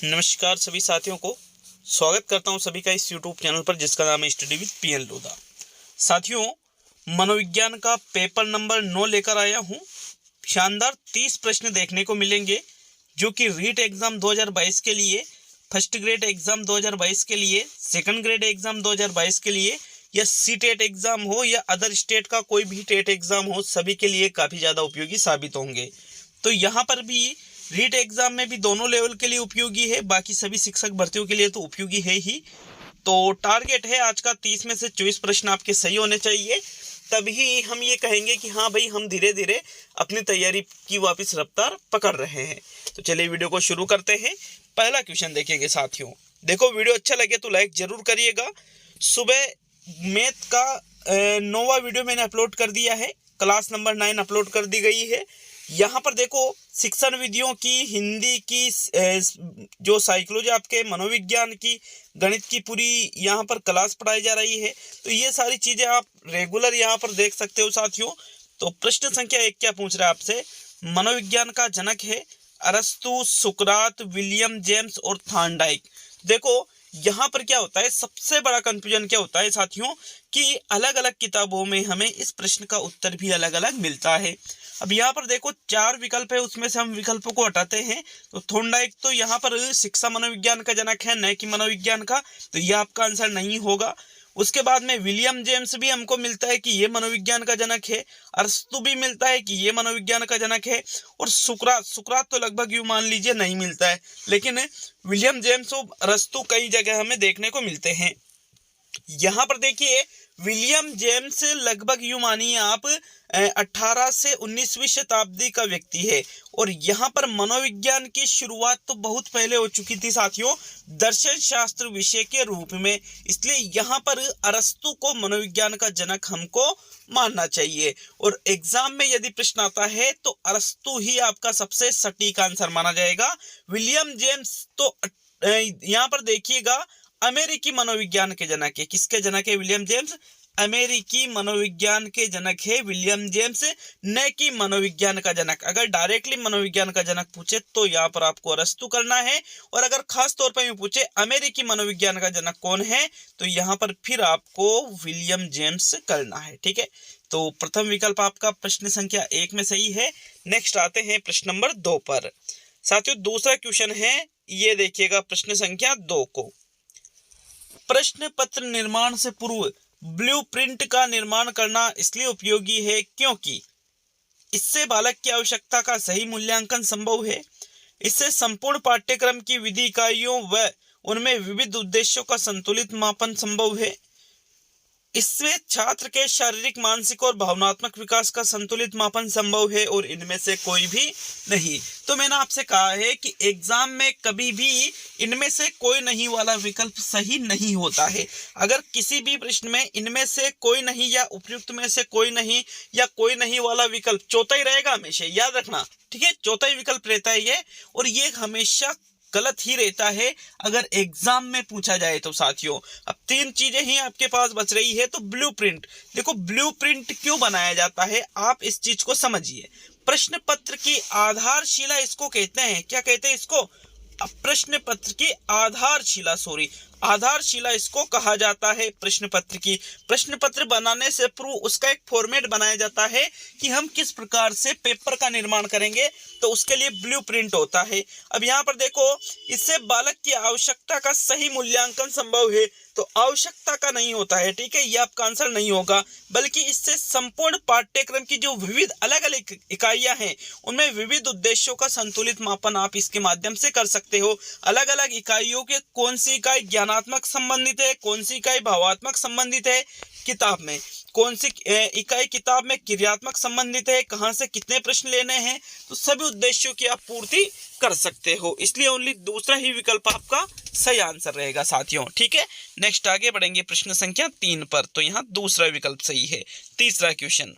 नमस्कार सभी साथियों को स्वागत करता हूं सभी का इस YouTube चैनल पर जिसका नाम है स्टडी विद पीएन लोधा। साथियों, मनोविज्ञान का पेपर नंबर 9 लेकर आया हूं। शानदार 30 प्रश्न देखने को मिलेंगे जो कि रीट एग्जाम 2022 के लिए, फर्स्ट ग्रेड एग्जाम 2022 के लिए, सेकंड ग्रेड एग्जाम 2022 के लिए या सीटेट एग्जाम हो या अदर स्टेट का कोई भी टेट एग्जाम हो, सभी के लिए काफ़ी ज़्यादा उपयोगी साबित होंगे। तो यहाँ पर भी रीट एग्जाम में भी दोनों लेवल के लिए उपयोगी है, बाकी सभी शिक्षक भर्तियों के लिए तो उपयोगी है ही। तो टारगेट है आज का 30 में से 24 प्रश्न आपके सही होने चाहिए, तभी हम ये कहेंगे कि हाँ भाई, हम धीरे धीरे अपनी तैयारी की वापस रफ्तार पकड़ रहे हैं। तो चलिए वीडियो को शुरू करते हैं। पहला क्वेश्चन देखेंगे साथियों। देखो, वीडियो अच्छा लगे तो लाइक जरूर करिएगा। सुबह मैथ का 9वां वीडियो मैंने अपलोड कर दिया है, क्लास नंबर 9 अपलोड कर दी गई है। यहाँ पर देखो, शिक्षण विधियों की, हिंदी की, जो साइकोलॉजी आपके मनोविज्ञान की, गणित की पूरी यहाँ पर क्लास पढ़ाई जा रही है। तो ये सारी चीज़ें आप रेगुलर यहाँ पर देख सकते हो साथियों। तो प्रश्न संख्या 1 क्या पूछ रहा है आपसे? मनोविज्ञान का जनक है अरस्तु, सुकरात, विलियम जेम्स और थॉर्नडाइक। देखो, यहाँ पर क्या होता है, सबसे बड़ा कंफ्यूजन क्या होता है साथियों कि अलग अलग किताबों में हमें इस प्रश्न का उत्तर भी अलग अलग मिलता है। अब यहाँ पर देखो 4 विकल्प है, उसमें से हम विकल्पों को हटाते हैं। तो थॉर्नडाइक तो यहाँ पर शिक्षा मनोविज्ञान का जनक है, न कि मनोविज्ञान का, तो यह आपका आंसर नहीं होगा। उसके बाद में विलियम जेम्स भी हमको मिलता है कि ये मनोविज्ञान का जनक है, अरस्तु भी मिलता है कि ये मनोविज्ञान का जनक है, और सुकरात तो लगभग यूं मान लीजिए नहीं मिलता है, लेकिन विलियम जेम्स और अरस्तु कई जगह हमें देखने को मिलते हैं। यहाँ पर देखिए, विलियम जेम्स लगभग यूं मानिए आप 18 से 19वीं शताब्दी का व्यक्ति है, और यहाँ पर मनोविज्ञान की शुरुआत तो बहुत पहले हो चुकी थी साथियों, दर्शन शास्त्र विषय के रूप में। इसलिए यहाँ पर अरस्तु को मनोविज्ञान का जनक हमको मानना चाहिए, और एग्जाम में यदि प्रश्न आता है तो अरस्तु ही आपका सबसे सटीक आंसर माना जाएगा। विलियम जेम्स तो यहाँ पर देखिएगा अमेरिकी मनोविज्ञान के जनक है। किसके जनक है विलियम जेम्स? अमेरिकी मनोविज्ञान के जनक है विलियम जेम्स, न कि मनोविज्ञान का जनक। अगर डायरेक्टली मनोविज्ञान का जनक पूछे तो यहाँ पर आपको अरस्तु करना है, और अगर खास तौर पर पूछे अमेरिकी मनोविज्ञान का जनक कौन है, तो यहाँ पर फिर आपको विलियम जेम्स करना है। ठीक है, तो प्रथम विकल्प आपका प्रश्न संख्या 1 में सही है। नेक्स्ट आते हैं प्रश्न नंबर 2 पर। साथियों, दूसरा क्वेश्चन है, ये देखिएगा प्रश्न संख्या 2 को। प्रश्न पत्र निर्माण से पूर्व ब्लूप्रिंट का निर्माण करना इसलिए उपयोगी है क्योंकि इससे बालक की आवश्यकता का सही मूल्यांकन संभव है, इससे संपूर्ण पाठ्यक्रम की विधि इकाइयों व उनमें विविध उद्देश्यों का संतुलित मापन संभव है, इससे छात्र के शारीरिक, मानसिक और भावनात्मक विकास का संतुलित मापन संभव है, और इनमें से कोई भी नहीं। तो मैंने आपसे कहा है कि एग्जाम में कभी भी इनमें से कोई नहीं वाला विकल्प सही नहीं होता है। अगर किसी भी प्रश्न में इनमें से कोई नहीं या उपयुक्त में से कोई नहीं या कोई नहीं वाला विकल्प चौथा ही रहेगा, हमेशा याद रखना। ठीक है, चौथा ही विकल्प रहता है ये, और ये हमेशा गलत ही रहता है अगर एग्जाम में पूछा जाए तो साथियों। अब 3 चीजें ही आपके पास बच रही है। तो ब्लूप्रिंट, देखो ब्लूप्रिंट क्यों बनाया जाता है, आप इस चीज को समझिए। प्रश्न पत्र की आधारशिला इसको कहते हैं। क्या कहते हैं इसको? प्रश्न पत्र की आधारशिला इसको कहा जाता है। प्रश्न पत्र की, प्रश्न पत्र बनाने से पूर्व उसका एक फॉर्मेट बनाया जाता है कि हम किस प्रकार से पेपर का निर्माण करेंगे, तो उसके लिए ब्लूप्रिंट होता है। अब यहाँ पर देखो, इससे बालक की आवश्यकता का सही मूल्यांकन संभव है, तो आवश्यकता का नहीं होता है। ठीक है, ये आपका आंसर नहीं होगा, बल्कि इससे संपूर्ण पाठ्यक्रम की जो विविध अलग अलग इकाइयां हैं उनमें विविध उद्देश्यों का संतुलित मापन आप इसके माध्यम से कर सकते हो। अलग अलग इकाइयों के कौन सी इकाई ज्ञानात्मक संबंधित है, कौन सी इकाई भावात्मक संबंधित है किताब में, कौन सी इकाई किताब में क्रियात्मक संबंधित है, कहां से कितने प्रश्न लेने हैं, तो सभी उद्देश्यों की आप पूर्ति कर सकते हो। इसलिए ओनली दूसरा ही विकल्प आपका सही आंसर रहेगा साथियों। ठीक है, नेक्स्ट आगे बढ़ेंगे प्रश्न संख्या 3 पर। तो यहाँ दूसरा विकल्प सही है। तीसरा क्वेश्चन,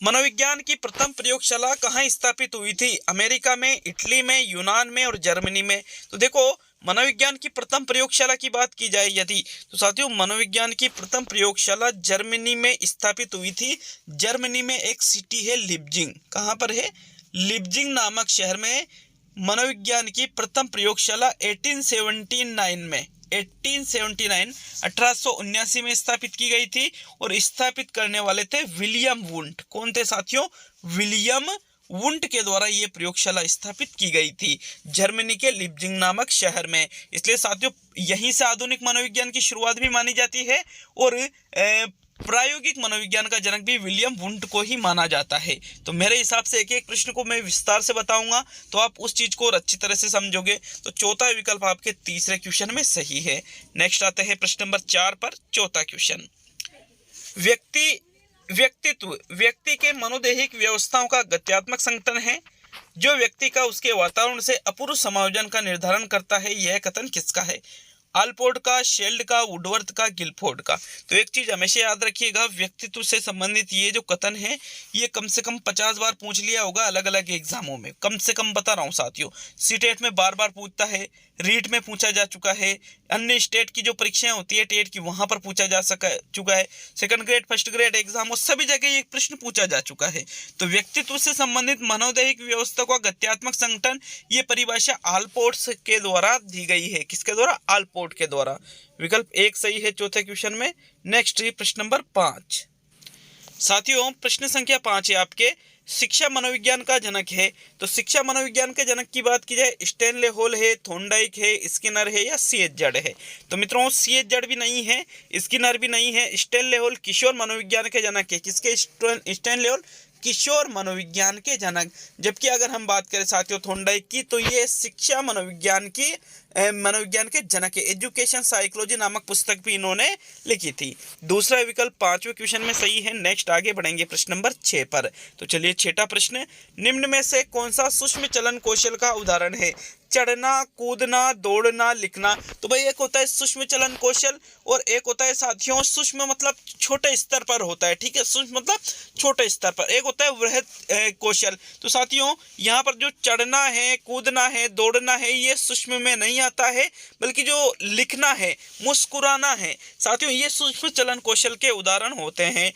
मनोविज्ञान की प्रथम प्रयोगशाला कहाँ स्थापित हुई थी? अमेरिका में, इटली में, यूनान में और जर्मनी में। तो देखो, मनोविज्ञान की प्रथम प्रयोगशाला की बात की जाए यदि, तो साथियों मनोविज्ञान की प्रथम प्रयोगशाला जर्मनी में स्थापित हुई थी। जर्मनी में एक सिटी है लिप्जिंग। कहाँ पर है? लिप्जिंग नामक शहर में मनोविज्ञान की प्रथम प्रयोगशाला 1879 में स्थापित की गई थी और स्थापित करने वाले थे विलियम वुंट। कौन थे साथियों? विलियम वुंट के द्वारा ये प्रयोगशाला स्थापित की गई थी जर्मनी के लिप्जिंग नामक शहर में। इसलिए साथियों यहीं से आधुनिक मनोविज्ञान की शुरुआत भी मानी जाती है और प्रायोगिक मनोविज्ञान का जनक भी विलियम वुंट को ही माना जाता है। तो मेरे हिसाब से एक एक प्रश्न को मैं विस्तार से बताऊंगा तो आप उस चीज को और अच्छी तरह से समझोगे। तो चौथा विकल्प आपके तीसरे क्वेश्चन में सही है। नेक्स्ट आते हैं प्रश्न नंबर 4 पर। चौथा क्वेश्चन, व्यक्ति के मनोदैहिक व्यवस्थाओं का गत्यात्मक संगठन है जो व्यक्ति का उसके वातावरण से अपूर्व समायोजन का निर्धारण करता है। यह कथन किसका है? आलपोर्ट का, शेल्ड का, वुडवर्थ का, गिलफोर्ड का। तो एक चीज हमेशा याद रखिएगा, व्यक्तित्व से संबंधित ये जो कथन है ये कम से कम 50 बार पूछ लिया होगा अलग अलग एग्जामों में, कम से कम बता रहा हूँ साथियों। सीटेट में बार बार पूछता है, रीट में पूछा जा चुका है, अन्य स्टेट की जो परीक्षाएं होती है टेट की वहां पर पूछा जा चुका है, second grade first grade exam और सभी जगह ये प्रश्न पूछा जा चुका है। तो व्यक्तित्व से संबंधित मनोदैहिक व्यवस्था का गत्यात्मक संगठन, ये परिभाषा आलपोर्ट के द्वारा दी गई है। किसके द्वारा? आलपोर्ट के द्वारा। विकल्प 1 सही है चौथे क्वेश्चन में। नेक्स्ट प्रश्न नंबर 5 साथियों, प्रश्न संख्या 5 है आपके, शिक्षा मनोविज्ञान का जनक है। तो शिक्षा मनोविज्ञान के जनक की बात की जाए, स्टैनले हॉल है, थॉर्नडाइक है, स्किनर है या C.H. जड है। तो मित्रों C.H. जड भी नहीं है, स्किनर भी नहीं है। स्टैनले हॉल किशोर मनोविज्ञान के जनक है। किसके? स्टैनले हॉल किशोर मनोविज्ञान के जनक। जबकि अगर हम बात करें साथियों थॉर्नडाइक की, तो ये शिक्षा मनोविज्ञान के जनक है। एजुकेशन साइकोलॉजी नामक पुस्तक भी इन्होंने लिखी थी। दूसरा विकल्प 5वें क्वेश्चन में सही है। नेक्स्ट आगे बढ़ेंगे प्रश्न नंबर 6 पर। तो चलिए छठा प्रश्न, निम्न में से कौन सा सूक्ष्म चलन कौशल का उदाहरण है? चढ़ना, कूदना, दौड़ना, लिखना। तो भाई एक होता है सूक्ष्म चलन कौशल और एक होता है साथियों सूक्ष्म मतलब छोटे स्तर पर होता है। ठीक है, सूक्ष्म मतलब छोटे स्तर पर, एक होता है वृहद कौशल। तो साथियों यहाँ पर जो चढ़ना है, कूदना है, दौड़ना है, ये सूक्ष्म में नहीं आता है, बल्कि जो लिखना है, मुस्कुराना है साथियों, ये सूक्ष्म चलन कौशल के उदाहरण होते हैं।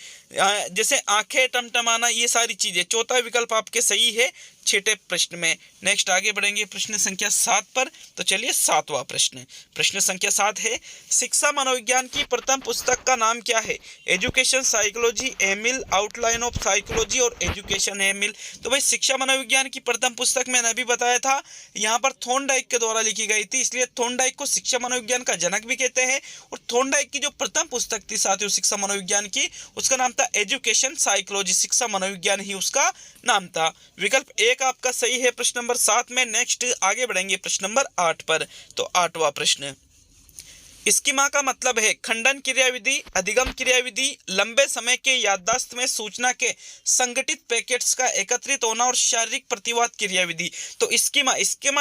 जैसे आंखें टमटमाना, ये सारी चीजें। चौथा विकल्प आपके सही है छठे प्रश्न में। नेक्स्ट आगे बढ़ेंगे प्रश्न संख्या 7 पर। तो चलिए 7वां प्रश्न, प्रश्न संख्या 7 है, शिक्षा मनोविज्ञान की प्रथम पुस्तक का नाम क्या है? Education psychology, Emile, outline of psychology और एजुकेशन एमिल। तो भाई शिक्षा मनोविज्ञान की प्रथम पुस्तक मैंने अभी बताया था यहाँ पर थॉर्नडाइक के द्वारा लिखी गई थी, इसलिए थॉर्नडाइक को शिक्षा मनोविज्ञान का जनक भी कहते हैं। और थॉर्नडाइक की जो प्रथम पुस्तक थी साथियों शिक्षा मनोविज्ञान की, उसका नाम था एजुकेशन साइकोलॉजी, शिक्षा मनोविज्ञान ही उसका नाम था। विकल्प 1 आपका सही है प्रश्न नंबर 7 में। नेक्स्ट आगे बढ़ेंगे प्रश्न नंबर 8 पर। तो 8वां प्रश्न, स्कीमा का मतलब है खंडन क्रियाविधि, अधिगम क्रियाविधि, लंबे समय के याददाश्त में सूचना के संगठित पैकेट्स का एकत्रित होना और शारीरिक प्रतिवाद क्रियाविधि। तो स्कीमा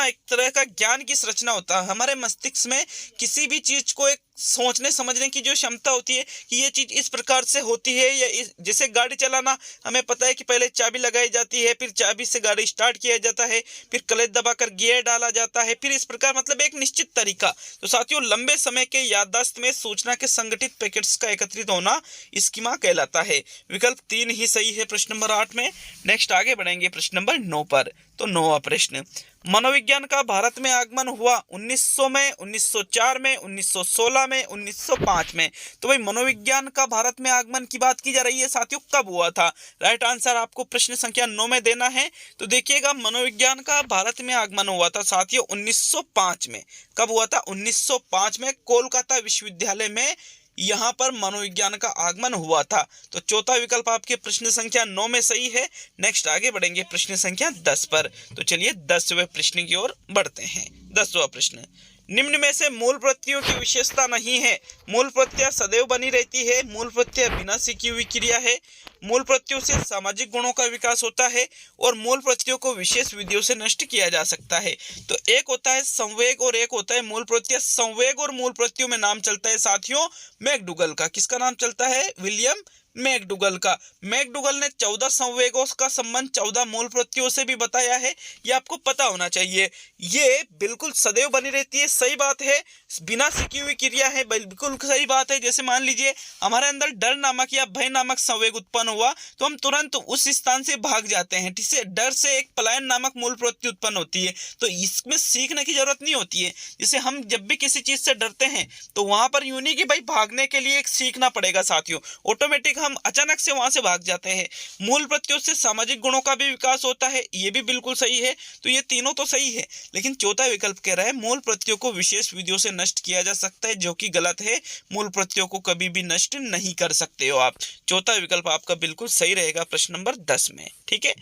एक तरह का ज्ञान की संरचना होता है। हमारे मस्तिष्क में किसी भी चीज को एक सोचने समझने की जो क्षमता होती है कि ये चीज इस प्रकार से होती है, या जैसे गाड़ी चलाना हमें पता है कि पहले चाबी लगाई जाती है, फिर चाबी से गाड़ी स्टार्ट किया जाता है, फिर क्लच दबाकर गियर डाला जाता है, फिर इस प्रकार मतलब एक निश्चित तरीका। तो साथियों लंबे समय के याददाश्त में सूचना के संगठित पैकेट्स का एकत्रित होना स्कीमा कहलाता है। विकल्प 3 ही सही है प्रश्न नंबर 8 में। नेक्स्ट आगे बढ़ेंगे प्रश्न नंबर 9 पर। तो 9वां प्रश्न, मनोविज्ञान का भारत में आगमन हुआ 1900 में, 1904 में, 1916 में, 1905 में। तो भाई मनोविज्ञान का भारत में आगमन की बात की जा रही है साथियों, कब हुआ था? राइट आंसर आपको प्रश्न संख्या 9 में देना है। तो देखिएगा मनोविज्ञान का भारत में आगमन हुआ था साथियों 1905 में। कब हुआ था? 1905 में कोलकाता विश्वविद्यालय में यहाँ पर मनोविज्ञान का आगमन हुआ था। तो चौथा विकल्प आपके प्रश्न संख्या 9 में सही है। नेक्स्ट आगे बढ़ेंगे प्रश्न संख्या 10 पर। तो चलिए 10वें प्रश्न की ओर बढ़ते हैं। 10वां प्रश्न, निम्न में से मूल प्रत्ययों की विशेषता नहीं है। मूल प्रत्यय सदैव बनी रहती है, मूल प्रत्यय बिना सीखी हुई क्रिया है, मूल प्रत्ययों से सामाजिक गुणों का विकास होता है और मूल प्रत्ययों को विशेष विधियों से नष्ट किया जा सकता है। तो एक होता है संवेग और एक होता है मूल प्रत्यय। संवेग और मूल प्रत्ययों में नाम चलता है साथियों मैकडूगल का। किसका नाम चलता है? विलियम मैकडूगल का। मैकडूगल ने 14 संवेगों का संबंध 14 मूल प्रत्ययों से भी बताया है, ये आपको पता होना चाहिए। ये बिल्कुल सदैव बनी रहती है, सही बात है, बिना सीखी हुई क्रिया है, बिल्कुल सही बात है। जैसे मान लीजिए हमारे अंदर डर नामक या भय नामक संवेग उत्पन्न हुआ तो हम तुरंत उस स्थान से भाग जाते हैं, ठीक है। डर से एक पलायन नामक मूल प्रवृत्ति उत्पन्न होती है, तो इसमें सीखने की जरूरत नहीं होती है। जैसे हम जब भी किसी चीज से डरते हैं तो वहां पर यूं नहीं कि भाई भागने के लिए एक सीखना पड़ेगा साथियों, ऑटोमेटिक हम अचानक से वहां से भाग जाते हैं। मूल प्रत्ययों से सामाजिक गुणों का भी विकास होता है, ये भी बिल्कुल सही है। तो ये तीनों तो सही है, लेकिन चौथा विकल्प कह रहा है मूल प्रत्ययों को विशेष विधियों से नष्ट किया जा सकता है, जो कि गलत है। मूल प्रत्ययों को कभी भी नष्ट नहीं कर सकते हो आप। चौथा विकल्प आपका बिल्कुल सही रहेगा प्रश्न नंबर 10 में, ठीक है।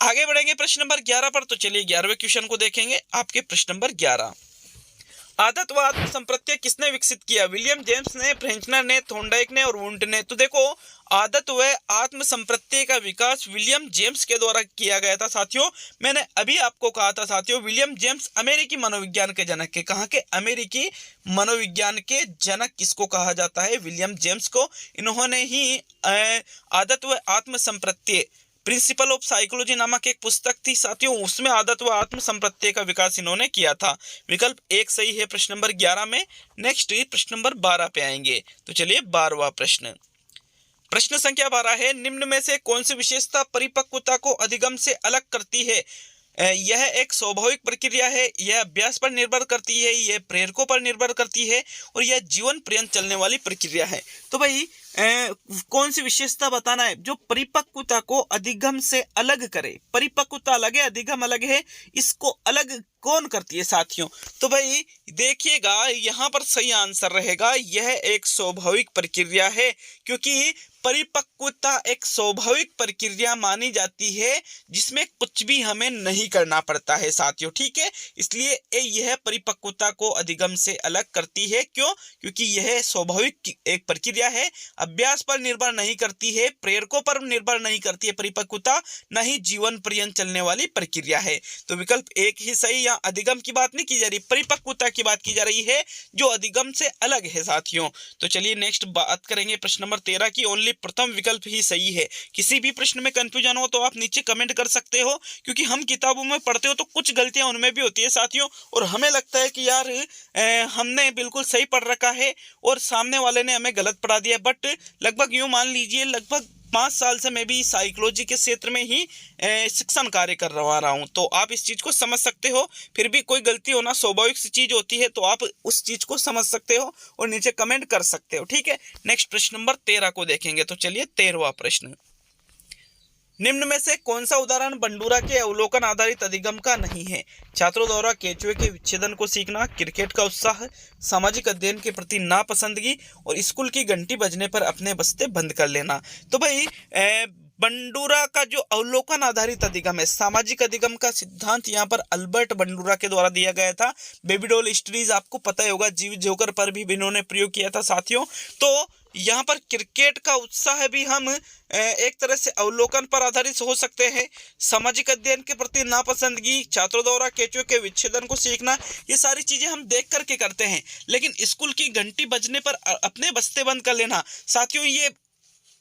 आगे बढ़ेंगे प्रश्न नंबर 11 पर। तो चलिए 11वें क्वेश्चन को देखेंगे। आपके प्रश्न नंबर 11, आदत व आत्म संप्रत्यय किसने विकसित किया? विलियम जेम्स ने, फ्रेंचनर ने, थॉर्नडाइक ने और वुंट ने। तो देखो, आदत व आत्म संप्रत्यय का विकास विलियम जेम्स के द्वारा किया गया था साथियों। मैंने अभी आपको कहा था साथियों, विलियम जेम्स अमेरिकी मनोविज्ञान के जनक के, कहाँ के? अमेरिकी मनोविज्ञान के जनक किसको कहा जाता है? विलियम जेम्स को। इन्होंने ही आदत व आत्म संप्रत्यय, प्रिंसिपल ऑफ साइकोलॉजी नामक एक पुस्तक थी साथियों, उसमें आदत व आत्म संप्रत्यय का विकास इन्होंने किया था। विकल्प 1 सही है प्रश्न नंबर 11 में। नेक्स्ट प्रश्न नंबर 12 पे आएंगे। तो चलिए 12वां प्रश्न, प्रश्न संख्या 12 है, निम्न में से कौन सी विशेषता परिपक्वता को अधिगम से अलग करती है? यह एक स्वाभाविक प्रक्रिया है, यह अभ्यास पर निर्भर करती है, यह प्रेरकों पर निर्भर करती है और यह जीवन पर्यंत चलने वाली प्रक्रिया है। तो भाई कौन सी विशेषता बताना है जो परिपक्वता को अधिगम से अलग करे? परिपक्वता अलग है, अधिगम अलग है, इसको अलग कौन करती है साथियों? तो भाई देखिएगा, यहाँ पर सही आंसर रहेगा, यह एक स्वाभाविक प्रक्रिया है, क्योंकि परिपक्वता एक स्वाभाविक प्रक्रिया मानी जाती है जिसमें कुछ भी हमें नहीं करना पड़ता है साथियों, ठीक है। इसलिए यह परिपक्वता को अधिगम से अलग करती है। क्यों? क्योंकि यह स्वाभाविक एक प्रक्रिया है, अभ्यास पर निर्भर नहीं करती है, प्रेरकों पर निर्भर नहीं करती है परिपक्वता, न ही जीवन पर्यंत चलने वाली प्रक्रिया है। तो विकल्प 1 ही सही। यहाँ अधिगम की बात नहीं की जा रही, परिपक्वता की बात की जा रही है जो अधिगम से अलग है साथियों। तो चलिए नेक्स्ट बात करेंगे प्रश्न नंबर 13 की। ओनली प्रथम विकल्प ही सही है। किसी भी प्रश्न में कंफ्यूजन हो तो आप नीचे कमेंट कर सकते हो, क्योंकि हम किताबों में पढ़ते हो तो कुछ गलतियां उनमें भी होती है साथियों, और हमें लगता है कि यार हमने बिल्कुल सही पढ़ रखा है और सामने वाले ने हमें गलत पढ़ा दिया। बट लगभग यूं मान लीजिए, लगभग 5 साल से मैं भी साइकोलॉजी के क्षेत्र में ही शिक्षण कार्य कर रहा हूं, तो आप इस चीज को समझ सकते हो। फिर भी कोई गलती होना स्वाभाविक सी चीज होती है, तो आप उस चीज को समझ सकते हो और नीचे कमेंट कर सकते हो, ठीक है। नेक्स्ट प्रश्न नंबर 13 को देखेंगे। तो चलिए 13वां प्रश्न, निम्न में से कौन सा उदाहरण बंडूरा के अवलोकन आधारित अधिगम का नहीं है? छात्रों द्वारा केंचुए के विच्छेदन को सीखना, क्रिकेट का उत्साह, सामाजिक अध्ययन के प्रति नापसंदगी और स्कूल की घंटी बजने पर अपने बस्ते बंद कर लेना। तो भाई बंडूरा का जो अवलोकन आधारित अधिगम है, सामाजिक अधिगम का सिद्धांत यहाँ पर अल्बर्ट बंडूरा के द्वारा दिया गया था। बेबी डॉल हिस्ट्रीज आपको पता ही होगा, जीव जोकर पर भी इन्होंने प्रयोग किया था साथियों। तो यहाँ पर क्रिकेट का उत्साह भी हम एक तरह से अवलोकन पर आधारित हो सकते हैं। सामाजिक अध्ययन के प्रति नापसंदगी, छात्रों द्वारा केंचुए के विच्छेदन को सीखना, ये सारी चीजें हम देख करके करते हैं। लेकिन स्कूल की घंटी बजने पर अपने बस्ते बंद कर लेना साथियों, ये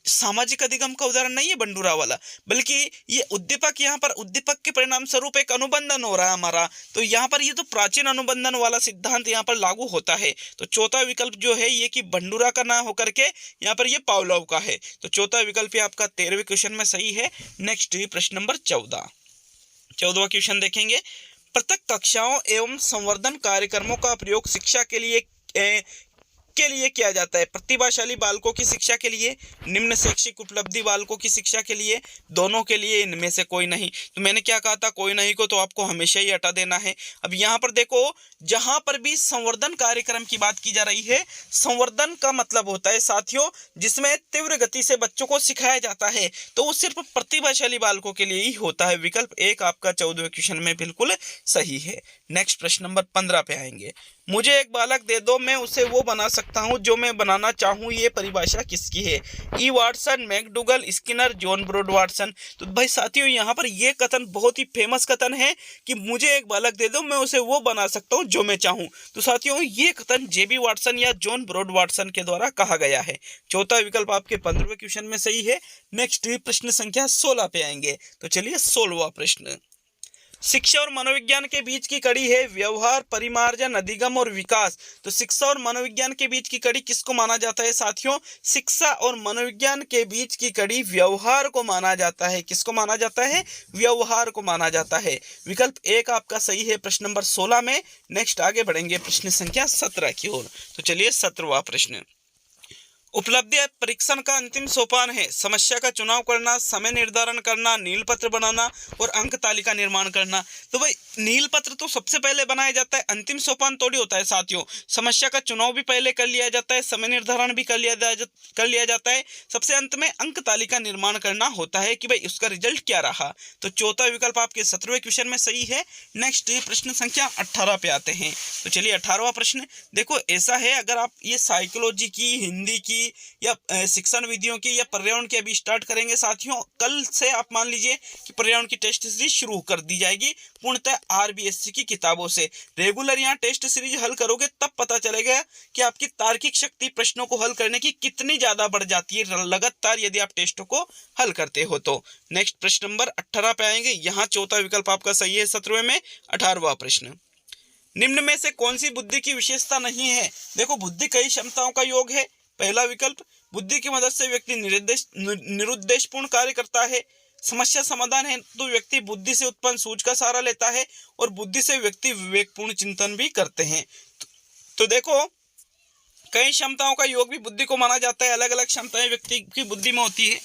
सामाजिक अधिगम का उदाहरण नहीं है बंडूरा वाला, बल्कि ये उद्दीपक, यहाँ पर उद्दीपक के परिणाम स्वरूप एक अनुबंधन हो रहा है हमारा। तो यहाँ पर ये तो प्राचीन अनुबंधन वाला सिद्धांत यहाँ पर लागू होता है। तो चौथा विकल्प जो है ये कि बंडूरा का ना होकर के यहाँ पर ये पावलोव का है। तो चौथा विकल्प आपका 13वें क्वेश्चन में सही है। नेक्स्ट प्रश्न नंबर 14वां क्वेश्चन देखेंगे। पृथक कक्षाओं एवं संवर्धन कार्यक्रमों का प्रयोग शिक्षा के लिए किया जाता है? प्रतिभाशाली बालकों की शिक्षा के लिए, निम्न शैक्षिक उपलब्धि बालकों की शिक्षा के लिए, दोनों के लिए, इनमें से कोई नहीं। तो मैंने क्या कहा था, कोई नहीं को तो आपको हमेशा ही हटा देना है। अब यहाँ पर देखो, जहां पर भी संवर्धन कार्यक्रम की बात की जा रही है, संवर्धन का मतलब होता है साथियों जिसमें तीव्र गति से बच्चों को सिखाया जाता है, तो वो सिर्फ प्रतिभाशाली बालकों के लिए ही होता है। विकल्प 1 आपका 14वें क्वेश्चन में बिल्कुल सही है। नेक्स्ट प्रश्न नंबर 15 पे आएंगे। मुझे एक बालक दे दो, मैं उसे वो बना सकता हूँ जो मैं बनाना चाहूँ। ये परिभाषा किसकी है? E Watson, McDougall, Skinner, John Broad Watson. तो भाई साथियों यहाँ पर ये कथन बहुत ही फेमस कथन है कि मुझे एक बालक दे दो, मैं उसे वो बना सकता हूँ जो मैं चाहूँ। तो साथियों ये कथन जेबी वाटसन या जॉन ब्रोड वाटसन के द्वारा कहा गया है। चौथा विकल्प आपके 15वें क्वेश्चन में सही है। नेक्स्ट प्रश्न संख्या 16 पे आएंगे। तो चलिए 16वां प्रश्न, शिक्षा और मनोविज्ञान के बीच की कड़ी है व्यवहार, परिमार्जन, अधिगम और विकास। तो शिक्षा और मनोविज्ञान के बीच की कड़ी किसको माना जाता है साथियों? शिक्षा और मनोविज्ञान के बीच की कड़ी व्यवहार को माना जाता है। किसको माना जाता है? व्यवहार को माना जाता है। विकल्प एक आपका सही है प्रश्न नंबर 16 में। नेक्स्ट आगे बढ़ेंगे प्रश्न संख्या 17 की ओर। तो चलिए 17वां प्रश्न, उपलब्धि परीक्षण का अंतिम सोपान है समस्या का चुनाव करना, समय निर्धारण करना, नील पत्र बनाना और अंक तालिका निर्माण करना। तो भाई नील पत्र तो सबसे पहले बनाया जाता है, अंतिम सोपान थोड़ी होता है साथियों। समस्या का चुनाव भी पहले कर लिया जाता है, समय निर्धारण भी कर लिया जाता है, सबसे अंत में अंक तालिका निर्माण करना होता है कि भाई उसका रिजल्ट क्या रहा। तो चौथा विकल्प आपके 17वें क्वेश्चन में सही है। नेक्स्ट प्रश्न संख्या 18 पे आते हैं। तो चलिए 18वां प्रश्न, देखो ऐसा है, अगर आप ये साइकोलॉजी की, हिंदी की या शिक्षण विधियों की या पर्यावरण की अभी स्टार्ट करेंगे साथियों, कल से आप मान लीजिए कि पर्यावरण की टेस्ट सीरीज शुरू कर दी जाएगी पूर्णतः आरबीएससी की किताबों से। रेगुलर यहाँ टेस्ट सीरीज हल करोगे तब पता चलेगा कि आपकी तार्किक शक्ति प्रश्नों को हल करने की कितनी ज्यादा बढ़ जाती है लगातार यदि आप टेस्टों को हल करते हो तो। नेक्स्ट प्रश्न नंबर 18 पे आएंगे। यहाँ चौथा विकल्प आपका सही है 17वें में। 18वां प्रश्न, निम्न में से कौन सी बुद्धि की विशेषता नहीं है? देखो बुद्धि कई क्षमताओं का योग है। पहला विकल्प, बुद्धि की मदद से व्यक्ति निरुद्देशपूर्ण कार्य करता है। समस्या समाधान है तो व्यक्ति बुद्धि से उत्पन्न सूझ का सहारा लेता है और बुद्धि से व्यक्ति विवेकपूर्ण चिंतन भी करते हैं। तो देखो कई क्षमताओं का योग भी बुद्धि को माना जाता है। अलग अलग क्षमताएं व्यक्ति की बुद्धि में होती है।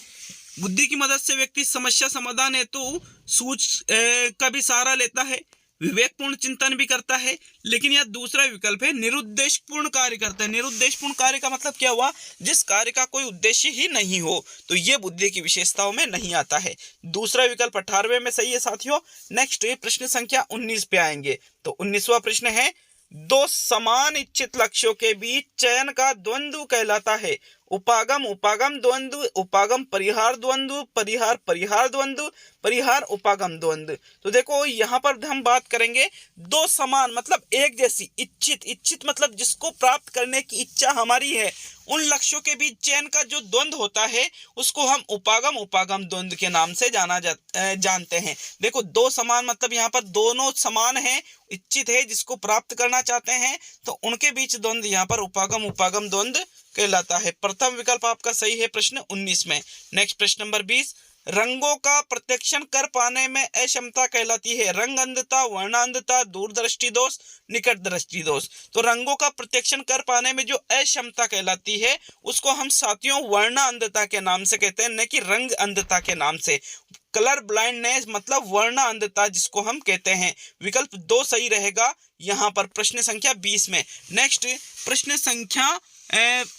बुद्धि की मदद से व्यक्ति समस्या समाधान हेतु सूझ का भी सहारा लेता है, विवेकपूर्ण चिंतन भी करता है। लेकिन यह दूसरा विकल्प है, निरुद्देशपूर्ण कार्य करता है। निरुद्देशपूर्ण कार्य का मतलब क्या हुआ? जिस कार्य का कोई उद्देश्य ही नहीं हो। तो ये बुद्धि की विशेषताओं में नहीं आता है। दूसरा विकल्प 18वें में सही है साथियों। नेक्स्ट प्रश्न संख्या 19 पे आएंगे। तो 19वां प्रश्न है, दो समान इच्छित लक्ष्यों के बीच चयन का द्वंद्व कहलाता है। उपागम उपागम द्वंद्व, उपागम परिहार द्वंद्व, परिहार परिहार द्वंद्व, परिहार उपागम द्वंद्व। तो देखो यहाँ पर हम बात करेंगे दो समान मतलब एक जैसी, इच्छित मतलब जिसको प्राप्त करने की इच्छा हमारी है, उन लक्ष्यों के बीच चयन का जो द्वंद्व होता है उसको हम उपागम द्वंद्व के नाम से जानते हैं। देखो दो समान मतलब यहाँ पर दोनों समान हैं, इच्छित है जिसको प्राप्त करना चाहते हैं, तो उनके बीच द्वंद्व यहाँ पर उपागम द्वंद्व कहलाता है। प्रथम विकल्प आपका सही है प्रश्न 19 में। नेक्स्ट प्रश्न नंबर 20, रंगों का प्रत्यक्षण कर पाने में अक्षमता कहलाती है। रंग अंधता, वर्णांधता, दूरदृष्टि दोष, निकट दृष्टि दोष। तो रंगों का प्रत्यक्षण कर पाने में जो अक्षमता कहलाती है उसको हम साथियों वर्णांधता के नाम से कहते हैं, न कि रंग अंधता के नाम से। कलर ब्लाइंडनेस मतलब वर्ण अंधता जिसको हम कहते हैं। विकल्प 2 सही रहेगा यहाँ पर प्रश्न संख्या 20 में। नेक्स्ट प्रश्न संख्या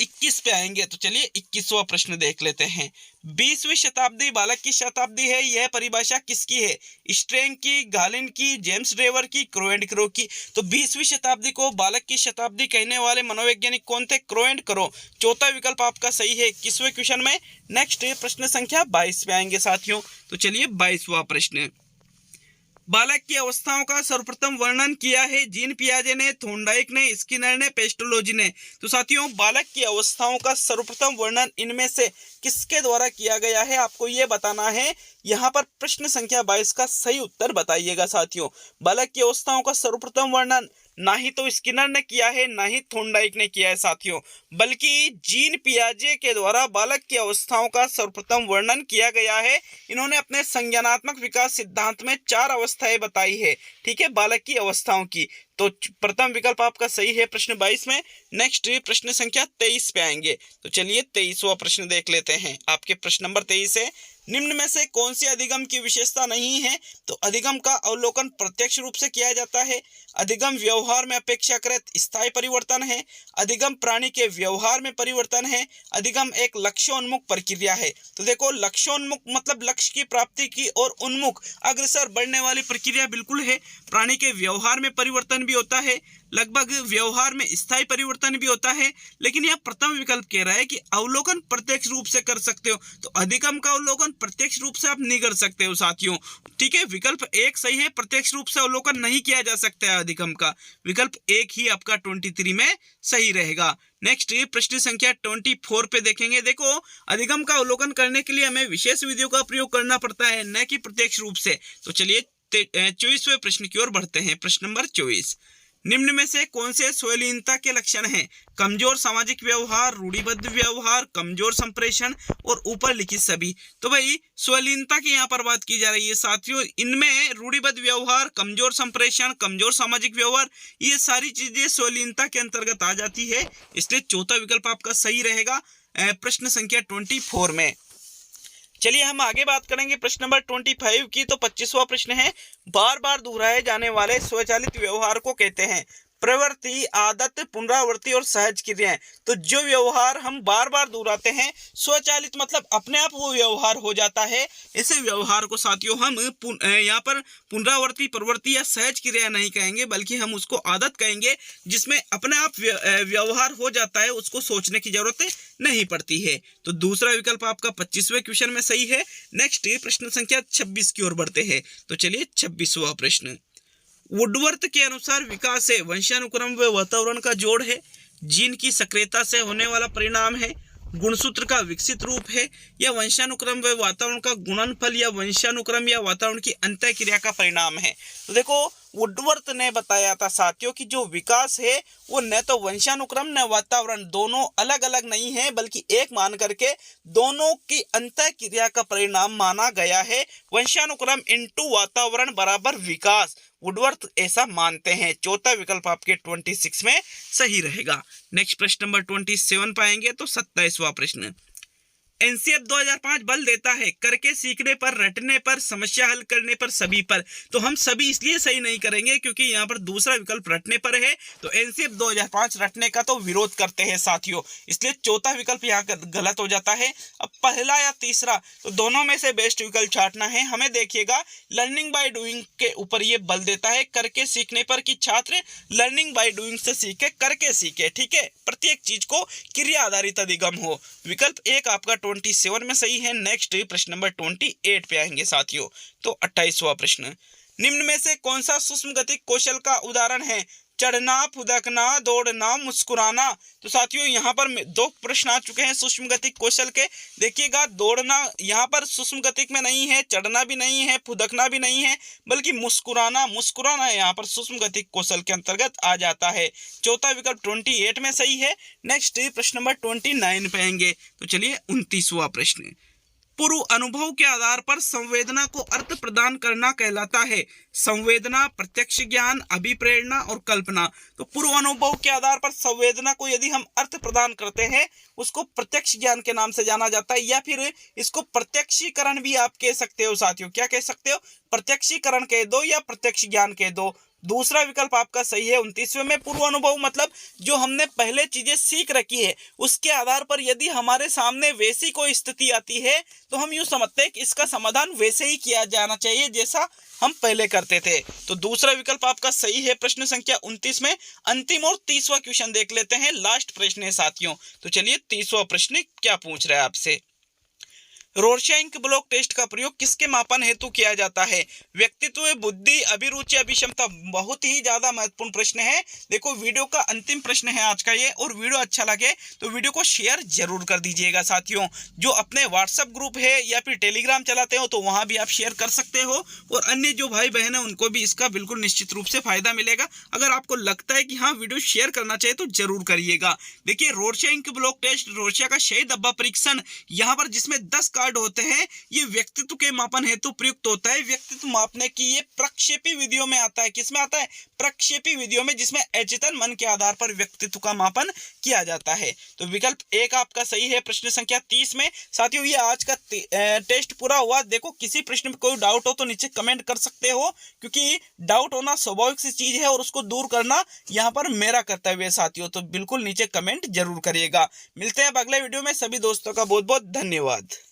21 पे आएंगे। तो चलिए 21वां प्रश्न देख लेते हैं। 20वीं शताब्दी बालक की शताब्दी है, यह परिभाषा किसकी है? स्ट्रेंग की, गालिन की, जेम्स ड्रेवर की, क्रो एंड क्रो की। तो 20वीं शताब्दी को बालक की शताब्दी कहने वाले मनोवैज्ञानिक कौन थे? Crow and crow. चौथा विकल्प आपका सही है 21वें क्वेश्चन में। नेक्स्ट प्रश्न संख्या 22 पे आएंगे साथियों। तो चलिए 22वां प्रश्न, बालक की अवस्थाओं का सर्वप्रथम वर्णन किया है जीन पियाजे ने, थॉर्नडाइक ने, स्किनर ने, पेस्टोलॉजी ने। तो साथियों बालक की अवस्थाओं का सर्वप्रथम वर्णन इनमें से किसके द्वारा किया गया है आपको ये बताना है। यहाँ पर प्रश्न संख्या 22 का सही उत्तर बताइएगा साथियों। बालक की अवस्थाओं का सर्वप्रथम वर्णन ना ही तो स्किनर ने किया है ना ही थॉर्नडाइक ने किया है साथियों, बल्कि जीन पियाजे के द्वारा बालक की अवस्थाओं का सर्वप्रथम वर्णन किया गया है। इन्होंने अपने संज्ञानात्मक विकास सिद्धांत में 4 अवस्थाएं बताई है, ठीक है, बालक की अवस्थाओं की। तो प्रथम विकल्प आपका सही है प्रश्न 22 में। नेक्स्ट प्रश्न संख्या 23 पे आएंगे। तो चलिए 23वां प्रश्न देख लेते हैं। आपके प्रश्न नंबर 23 है, निम्न में से कौन सी अधिगम की विशेषता नहीं है? तो अधिगम का अवलोकन प्रत्यक्ष रूप से किया जाता है, अधिगम व्यवहार में अपेक्षाकृत स्थायी परिवर्तन है, अधिगम प्राणी के व्यवहार में परिवर्तन है, अधिगम एक लक्ष्योन्मुख प्रक्रिया है। तो देखो लक्ष्योन्मुख मतलब लक्ष्य की प्राप्ति की और उन्मुख अग्रसर बढ़ने वाली प्रक्रिया बिल्कुल है। प्राणी के व्यवहार में परिवर्तन भी होता है, लगभग व्यवहार में स्थायी परिवर्तन भी होता है। लेकिन यह प्रथम विकल्प कह रहा है कि अवलोकन प्रत्यक्ष रूप से कर सकते हो, तो अधिगम का अवलोकन प्रत्यक्ष रूप से आप नहीं कर सकते हो साथियों। ठीक है, विकल्प एक सही है, प्रत्यक्ष रूप से अवलोकन नहीं किया जा सकता है अधिगम का। विकल्प एक ही आपका 23 में सही रहेगा। नेक्स्ट प्रश्न संख्या 24 पे देखेंगे। देखो, अधिगम का अवलोकन करने के लिए हमें विशेष विधियों का प्रयोग करना पड़ता है, न कि प्रत्यक्ष रूप से। तो चलिए 24वें प्रश्न की ओर बढ़ते हैं। प्रश्न नंबर 24, निम्न में से कौन से स्वलीनता के लक्षण हैं? कमजोर सामाजिक व्यवहार, रूढ़िबद्ध व्यवहार, कमजोर संप्रेषण और ऊपर लिखित सभी। तो भाई स्वलीनता की यहाँ पर बात की जा रही है साथियों। इनमें रूढ़िबद्ध व्यवहार, कमजोर संप्रेषण, कमजोर सामाजिक व्यवहार, ये सारी चीजें स्वलीनता के अंतर्गत आ जाती है। इसलिए चौथा विकल्प आपका सही रहेगा प्रश्न संख्या 24 में। चलिए हम आगे बात करेंगे प्रश्न नंबर 25 की। तो 25वां प्रश्न है, बार बार दोहराए जाने वाले स्वचालित व्यवहार को कहते हैं प्रवृत्ति, आदत, पुनरावृत्ति और सहज क्रियाएं। तो जो व्यवहार हम बार बार दोहराते हैं, स्वचालित मतलब अपने आप वो व्यवहार हो जाता है। इसे व्यवहार को साथियों हम यहाँ पर पुनरावृत्ति, प्रवृत्ति या सहज क्रिया नहीं कहेंगे, बल्कि हम उसको आदत कहेंगे, जिसमें अपने आप व्यवहार हो जाता है, उसको सोचने की जरूरत नहीं पड़ती है। तो दूसरा विकल्प आपका 25वें क्वेश्चन में सही है। नेक्स्ट प्रश्न संख्या 26 की ओर बढ़ते हैं। तो चलिए 26वां प्रश्न, वुडवर्थ के अनुसार विकास है वंशानुक्रम व वातावरण का जोड़ है, जीन की सक्रियता से होने वाला परिणाम है, गुणसूत्र का विकसित रूप है, या वंशानुक्रम व वातावरण का गुणनफल, या वंशानुक्रम या वातावरण की अंतःक्रिया का परिणाम है। तो देखो, वुडवर्थ ने बताया था साथियों कि जो विकास है वो न तो वंशानुक्रम न वातावरण, दोनों अलग अलग नहीं है, बल्कि एक मान करके दोनों की अंतःक्रिया का परिणाम माना गया है। वंशानुक्रम इनटू वातावरण बराबर विकास, वुडवर्थ ऐसा मानते हैं। चौथा विकल्प आपके 26 में सही रहेगा। नेक्स्ट प्रश्न नंबर 27 पाएंगे। तो 27वां प्रश्न, एनसीएफ 2005 बल देता है करके सीखने पर, रटने पर, समस्या हल करने पर, सभी पर। तो हम सभी इसलिए सही नहीं करेंगे क्योंकि यहाँ पर दूसरा विकल्प रटने पर है। तो एनसीएफ 2005 रटने का तो विरोध करते हैं साथियों, इसलिए चौथा विकल्प यहाँ गलत हो जाता है। अब पहला या तीसरा, तो दोनों में से बेस्ट विकल्प छांटना है हमें। देखिएगा, लर्निंग बाय डूइंग के ऊपर ये बल देता है, करके सीखने पर, कि छात्र लर्निंग बाय डूइंग से सीखे, करके सीखे। ठीक है, प्रत्येक चीज को क्रिया आधारित अधिगम हो। विकल्प एक आपका 27 में सही है। नेक्स्ट प्रश्न नंबर 28 पे आएंगे साथियों। तो 28वां प्रश्न, निम्न में से कौन सा सूक्ष्म गतिक कौशल का उदाहरण है? चढ़ना, फुदकना, दौड़ना, मुस्कुराना। तो साथियों यहाँ पर 2 प्रश्न आ चुके हैं सूक्ष्म गतिक कौशल के। देखिएगा, दौड़ना यहाँ पर सूक्ष्म गतिक में नहीं है, चढ़ना भी नहीं है, फुदकना भी नहीं है, बल्कि मुस्कुराना यहाँ पर सूक्ष्म गतिक कौशल के अंतर्गत आ जाता है। चौथा विकल्प 28 में सही है। नेक्स्ट प्रश्न नंबर 29 पे आएंगे। तो चलिए 29वां प्रश्न, पूर्व अनुभव के आधार पर संवेदना को अर्थ प्रदान करना कहलाता है संवेदना, प्रत्यक्ष ज्ञान, अभिप्रेरणा और कल्पना। तो पूर्व अनुभव के आधार पर संवेदना को यदि हम अर्थ प्रदान करते हैं, उसको प्रत्यक्ष ज्ञान के नाम से जाना जाता है, या फिर इसको प्रत्यक्षीकरण भी आप कह सकते हो साथियों। क्या कह सकते हो? प्रत्यक्षीकरण कह दो या प्रत्यक्ष ज्ञान कह दो। दूसरा विकल्प आपका सही है 29वें में। पूर्व अनुभव मतलब जो हमने पहले चीजें सीख रखी है, उसके आधार पर यदि हमारे सामने वैसी कोई स्थिति आती है, तो हम यूं समझते हैं कि इसका समाधान वैसे ही किया जाना चाहिए जैसा हम पहले करते थे। तो दूसरा विकल्प आपका सही है प्रश्न संख्या 29 में। अंतिम और 30वां क्वेश्चन देख लेते हैं, लास्ट प्रश्न है साथियों। तो चलिए 30वां प्रश्न क्या पूछ रहा है आपसे। रोर्शैंक ब्लॉक टेस्ट का प्रयोग किसके मापन हेतु किया जाता है? व्यक्तित्व, बुद्धि, अभिरुचि, अभिक्षमता। बहुत ही ज्यादा महत्वपूर्ण प्रश्न है। देखो, वीडियो का अंतिम प्रश्न है आज का ये, और वीडियो अच्छा लगे तो वीडियो को शेयर जरूर कर दीजिएगा साथियों। जो अपने व्हाट्सएप ग्रुप है या फिर टेलीग्राम चलाते हो तो वहां भी आप शेयर कर सकते हो, और अन्य जो भाई बहन है उनको भी इसका बिल्कुल निश्चित रूप से फायदा मिलेगा। अगर आपको लगता है कि हाँ वीडियो शेयर करना चाहिए तो जरूर करिएगा। देखिए, रोर्शैंक ब्लॉक टेस्ट, रोर्शा का शहरी धब्बा परीक्षण, यहाँ पर जिसमें 10 होते हैं, ये व्यक्तित्व के मापन हेतु प्रयुक्त होता है। व्यक्तित्व मापने की ये प्रक्षेपी विधियों में आता है। किसमें आता है? प्रक्षेपी विधियों में, जिसमें अचेतन मन के आधार पर व्यक्तित्व का मापन किया जाता है। तो विकल्प एक आपका सही है प्रश्न संख्या 30 में। साथियों, ये आज का टेस्ट पूरा हुआ। देखो, किसी प्रश्न में कोई डाउट हो तो नीचे कमेंट कर सकते हो, क्योंकि डाउट होना स्वाभाविक सी चीज है और उसको दूर करना यहाँ पर मेरा कर्तव्य है साथियों। तो बिल्कुल नीचे कमेंट जरूर करिएगा। मिलते हैं अब अगले वीडियो में। सभी दोस्तों का बहुत बहुत धन्यवाद।